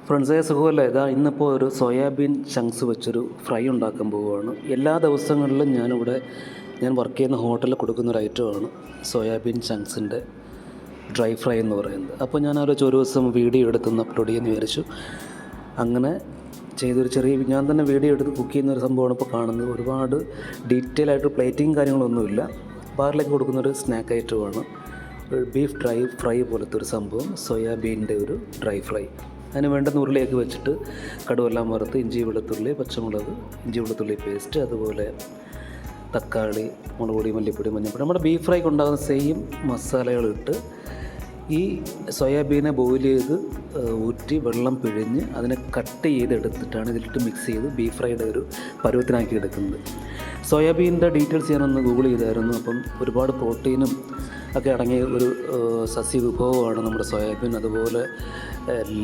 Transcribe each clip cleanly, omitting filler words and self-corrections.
ഫ്രണ്ട്സേ സുഖമല്ലേ? ഇതാ ഇന്നിപ്പോൾ ഒരു സോയാബീൻ ചങ്ക്സ് വെച്ചൊരു ഫ്രൈ ഉണ്ടാക്കാൻ പോവുകയാണ്. എല്ലാ ദിവസങ്ങളിലും ഞാൻ വർക്ക് ചെയ്യുന്ന ഹോട്ടലിൽ കൊടുക്കുന്ന ഒരു ഐറ്റമാണ് സോയാബീൻ ചങ്ക്സിൻ്റെ ഡ്രൈ ഫ്രൈ എന്ന് പറയുന്നത്. അപ്പോൾ ഞാൻ ആലോചിച്ച് ഒരു ദിവസം വീഡിയോ എടുത്തൊന്ന് അപ്ലോഡ് ചെയ്യുമെന്ന് വിചാരിച്ചു. അങ്ങനെ ഞാൻ തന്നെ വീഡിയോ എടുത്ത് കുക്ക് ചെയ്യുന്ന ഒരു സംഭവമാണ് ഇപ്പോൾ കാണുന്നത്. ഒരുപാട് ഡീറ്റെയിൽ ആയിട്ട് പ്ലേറ്റിങ് കാര്യങ്ങളൊന്നുമില്ല. ബാറിലേക്ക് കൊടുക്കുന്നൊരു സ്നാക്ക് ഐറ്റമാണ്. ഒരു ബീഫ് ഡ്രൈ ഫ്രൈ പോലത്തെ ഒരു സംഭവം, സോയാബീൻ്റെ ഒരു ഡ്രൈ ഫ്രൈ. അതിന് വേണ്ടുന്ന ഉരുളിയൊക്കെ വെച്ചിട്ട് കടുവെല്ലാം വറുത്ത് ഇഞ്ചി വെളുത്തുള്ളി പച്ചമുളക് ഇഞ്ചി വെളുത്തുള്ളി പേസ്റ്റ്, അതുപോലെ തക്കാളി, മുളക് പൊടി, മല്ലിപ്പൊടി, മഞ്ഞൾപ്പൊടി, നമ്മുടെ ബീഫ് ഫ്രൈക്ക് ഉണ്ടാകുന്ന സെയിം മസാലകളിട്ട് ഈ സോയാബീനെ ബോയിൽ ചെയ്ത് ഊറ്റി വെള്ളം പിഴിഞ്ഞ് അതിനെ കട്ട് ചെയ്തെടുത്തിട്ടാണ് ഇതിലിട്ട് മിക്സ് ചെയ്ത് ബീഫ് ഫ്രൈയുടെ ഒരു പരുവത്തിനാക്കി എടുക്കുന്നത്. സോയാബീൻ്റെ ഡീറ്റെയിൽസ് ഞാനൊന്ന് ഗൂഗിൾ ചെയ്തായിരുന്നു. അപ്പം ഒരുപാട് പ്രോട്ടീനും ഒക്കെ അടങ്ങിയ ഒരു സസ്യ വിഭവമാണ് നമ്മുടെ സോയാബീൻ. അതുപോലെ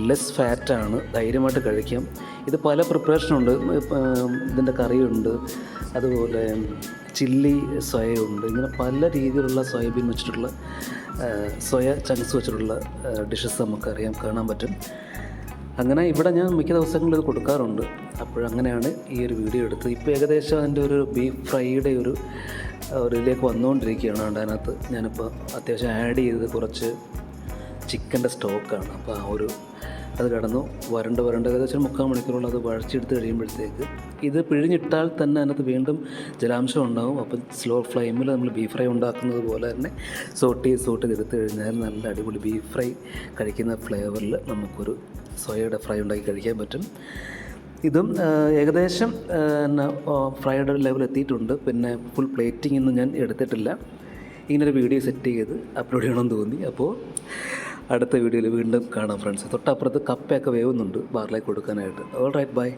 ലെസ് ഫാറ്റാണ്, ധൈര്യമായിട്ട് കഴിക്കാം. ഇത് പല പ്രിപ്പറേഷനുണ്ട്. ഇതിൻ്റെ കറിയുണ്ട്, അതുപോലെ ചില്ലി സോയയുണ്ട്. ഇങ്ങനെ പല രീതിയിലുള്ള സോയാബീൻ വെച്ചിട്ടുള്ള സോയ ചങ്ക്സ് വെച്ചിട്ടുള്ള ഡിഷസ് നമുക്കറിയാം, കാണാൻ പറ്റും. അങ്ങനെ ഇവിടെ ഞാൻ മിക്ക ദിവസങ്ങളിൽ ഇത് കൊടുക്കാറുണ്ട്. അപ്പോഴങ്ങനെയാണ് ഈ ഒരു വീഡിയോ എടുത്തത്. ഇപ്പോൾ ഏകദേശം അതിൻ്റെ ഒരു ബീഫ് ഫ്രൈയുടെ ഒരു ഇതിലേക്ക് വന്നുകൊണ്ടിരിക്കുകയാണ്. അതിനകത്ത് ഞാനിപ്പോൾ അത്യാവശ്യം ആഡ് ചെയ്തത് കുറച്ച് ചിക്കൻ്റെ സ്റ്റോക്കാണ്. അപ്പോൾ അത് കിടന്നു വരണ്ട് ഏകദേശം 3/4 മണിക്കൂറോളം അത് വഴച്ചെടുത്ത് കഴിയുമ്പോഴത്തേക്ക് ഇത് പിഴിഞ്ഞിട്ടാൽ തന്നെ അതിനകത്ത് വീണ്ടും ജലാംശം ഉണ്ടാകും. അപ്പം സ്ലോ ഫ്ലെയിമിൽ നമ്മൾ ബീഫ് ഫ്രൈ ഉണ്ടാക്കുന്നത് പോലെ തന്നെ സോട്ട് ചെയ്തെടുത്ത് കഴിഞ്ഞാൽ നല്ല അടിപൊളി ബീഫ് ഫ്രൈ കഴിക്കുന്ന ഫ്ലേവറിൽ നമുക്കൊരു സോയയുടെ ഫ്രൈ ഉണ്ടാക്കി കഴിക്കാൻ പറ്റും. ഇതും ഏകദേശം ഫ്രൈഡ് ലെവൽ എത്തിയിട്ടുണ്ട്. പിന്നെ ഫുൾ പ്ലേറ്റിംഗ് ഒന്നും ഞാൻ എടുത്തിട്ടില്ല. ഇങ്ങനൊരു വീഡിയോ സെറ്റ് ചെയ്ത് അപ്ലോഡ് ചെയ്യണമെന്ന് തോന്നി. അപ്പോൾ അടുത്ത വീഡിയോയിൽ വീണ്ടും കാണാം ഫ്രണ്ട്സ്. തൊട്ടപ്പുറത്ത് കപ്പയൊക്കെ വേവുന്നുണ്ട് ബാറിലേക്ക് കൊടുക്കാനായിട്ട്. All right, by.